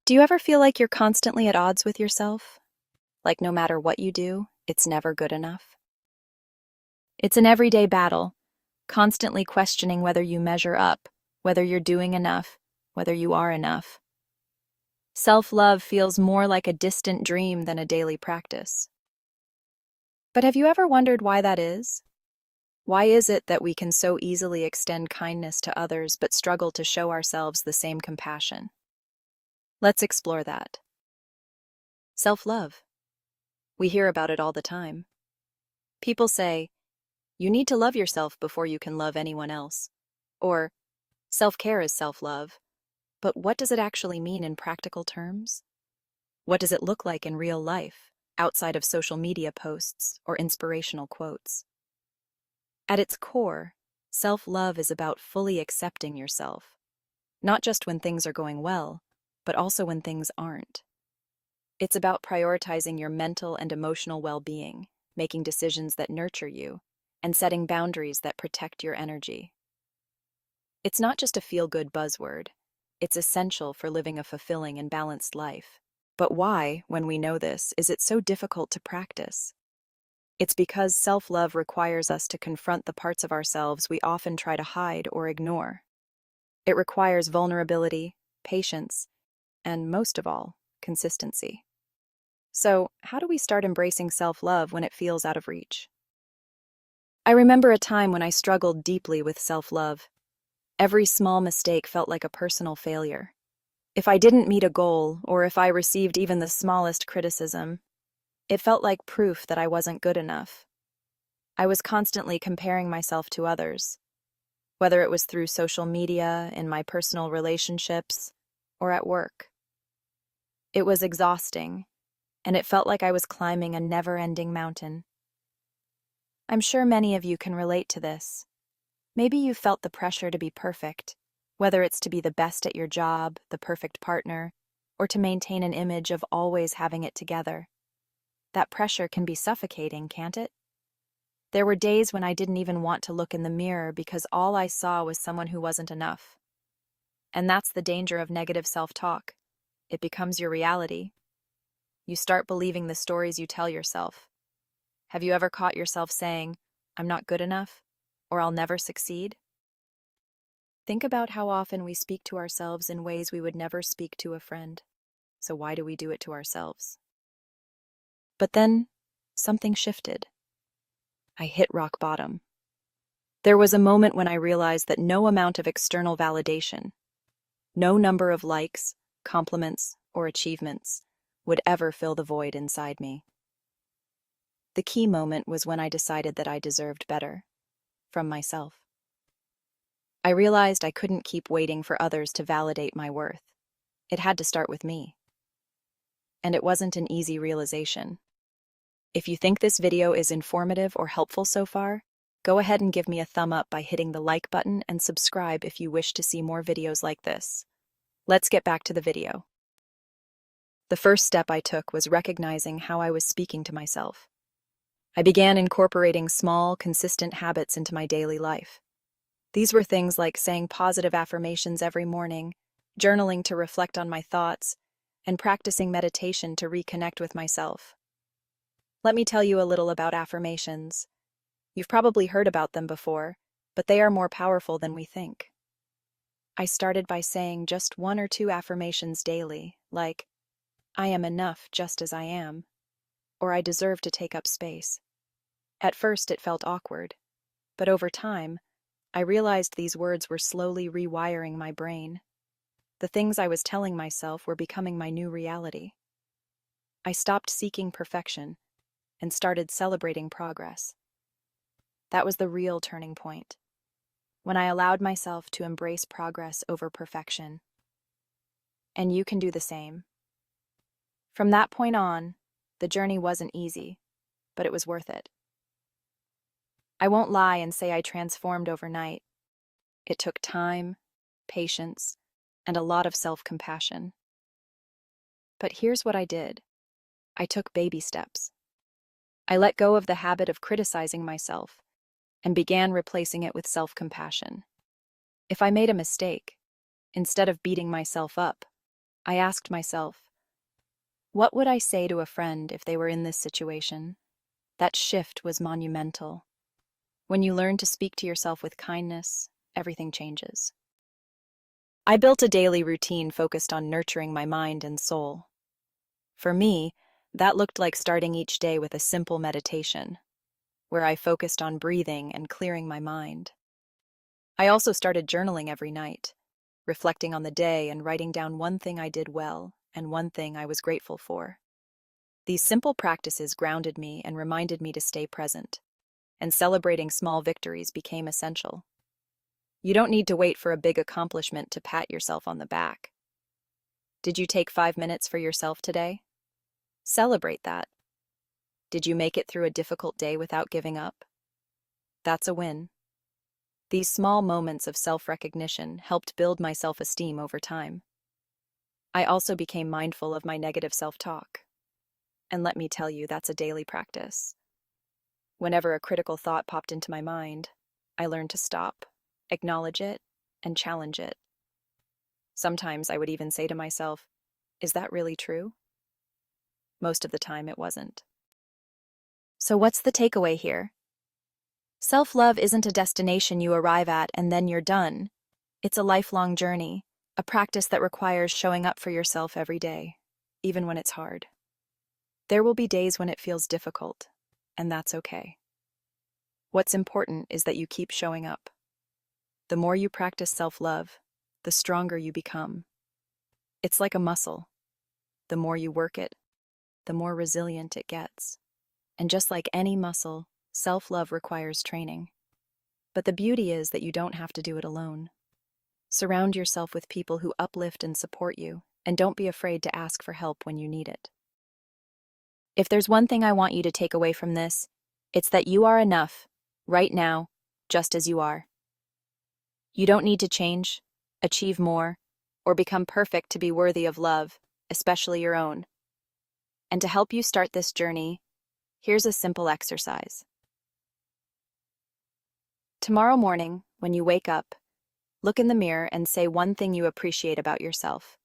Do you ever feel like you're constantly at odds with yourself? Like no matter what you do, it's never good enough? It's an everyday battle, constantly questioning whether you measure up, whether you're doing enough, whether you are enough. Self-love feels more like a distant dream than a daily practice. But have you ever wondered why that is? Why is it that we can so easily extend kindness to others but struggle to show ourselves the same compassion? Let's explore that. Self-love. We hear about it all the time. People say, you need to love yourself before you can love anyone else. Or, self-care is self-love. But what does it actually mean in practical terms? What does it look like in real life, outside of social media posts or inspirational quotes? At its core, self-love is about fully accepting yourself, not just when things are going well, but also when things aren't. It's about prioritizing your mental and emotional well-being, making decisions that nurture you, and setting boundaries that protect your energy. It's not just a feel-good buzzword. It's essential for living a fulfilling and balanced life. But why, when we know this, is it so difficult to practice? It's because self-love requires us to confront the parts of ourselves we often try to hide or ignore. It requires vulnerability, patience, and most of all, consistency. So, how do we start embracing self-love when it feels out of reach? I remember a time when I struggled deeply with self-love. Every small mistake felt like a personal failure. If I didn't meet a goal, or if I received even the smallest criticism, it felt like proof that I wasn't good enough. I was constantly comparing myself to others, whether it was through social media, in my personal relationships, or at work. It was exhausting, and it felt like I was climbing a never-ending mountain. I'm sure many of you can relate to this. Maybe you felt the pressure to be perfect, whether it's to be the best at your job, the perfect partner, or to maintain an image of always having it together. That pressure can be suffocating, can't it? There were days when I didn't even want to look in the mirror because all I saw was someone who wasn't enough. And that's the danger of negative self-talk. It becomes your reality. You start believing the stories you tell yourself. Have you ever caught yourself saying, "I'm not good enough," or "I'll never succeed"? Think about how often we speak to ourselves in ways we would never speak to a friend. So why do we do it to ourselves? But then, something shifted. I hit rock bottom. There was a moment when I realized that no amount of external validation, no number of likes, compliments, or achievements would ever fill the void inside me. The key moment was when I decided that I deserved better, from myself. I realized I couldn't keep waiting for others to validate my worth. It had to start with me. And it wasn't an easy realization. If you think this video is informative or helpful so far, go ahead and give me a thumb up by hitting the like button and subscribe if you wish to see more videos like this. Let's get back to the video. The first step I took was recognizing how I was speaking to myself. I began incorporating small, consistent habits into my daily life. These were things like saying positive affirmations every morning, journaling to reflect on my thoughts, and practicing meditation to reconnect with myself. Let me tell you a little about affirmations. You've probably heard about them before, but they are more powerful than we think. I started by saying just one or two affirmations daily, like, "I am enough just as I am," or "I deserve to take up space." At first it felt awkward, but over time, I realized these words were slowly rewiring my brain. The things I was telling myself were becoming my new reality. I stopped seeking perfection and started celebrating progress. That was the real turning point, when I allowed myself to embrace progress over perfection. And you can do the same. From that point on, the journey wasn't easy, but it was worth it. I won't lie and say I transformed overnight. It took time, patience, and a lot of self-compassion. But here's what I did. I took baby steps. I let go of the habit of criticizing myself and began replacing it with self-compassion. If I made a mistake, instead of beating myself up, I asked myself, what would I say to a friend if they were in this situation? That shift was monumental. When you learn to speak to yourself with kindness, everything changes. I built a daily routine focused on nurturing my mind and soul. For me, that looked like starting each day with a simple meditation, where I focused on breathing and clearing my mind. I also started journaling every night, reflecting on the day and writing down one thing I did well and one thing I was grateful for. These simple practices grounded me and reminded me to stay present, and celebrating small victories became essential. You don't need to wait for a big accomplishment to pat yourself on the back. Did you take 5 minutes for yourself today? Celebrate that. Did you make it through a difficult day without giving up? That's a win. These small moments of self-recognition helped build my self-esteem over time. I also became mindful of my negative self-talk. And let me tell you, that's a daily practice. Whenever a critical thought popped into my mind, I learned to stop, acknowledge it, and challenge it. Sometimes I would even say to myself, is that really true? Most of the time it wasn't. So what's the takeaway here? Self-love isn't a destination you arrive at and then you're done. It's a lifelong journey, a practice that requires showing up for yourself every day, even when it's hard. There will be days when it feels difficult, and that's okay. What's important is that you keep showing up. The more you practice self-love, the stronger you become. It's like a muscle. The more you work it, the more resilient it gets. And just like any muscle, self-love requires training. But the beauty is that you don't have to do it alone. Surround yourself with people who uplift and support you, and don't be afraid to ask for help when you need it. If there's one thing I want you to take away from this, it's that you are enough, right now, just as you are. You don't need to change, achieve more, or become perfect to be worthy of love, especially your own. And to help you start this journey, here's a simple exercise. Tomorrow morning, when you wake up, look in the mirror and say one thing you appreciate about yourself.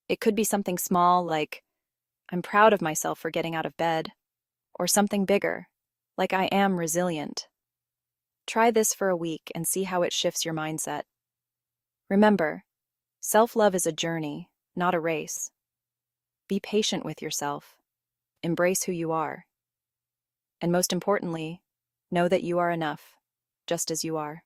It could be something small like, I'm proud of myself for getting out of bed, or something bigger, like I am resilient. Try this for a week and see how it shifts your mindset. Remember, self-love is a journey, not a race. Be patient with yourself. Embrace who you are. And most importantly, know that you are enough, just as you are.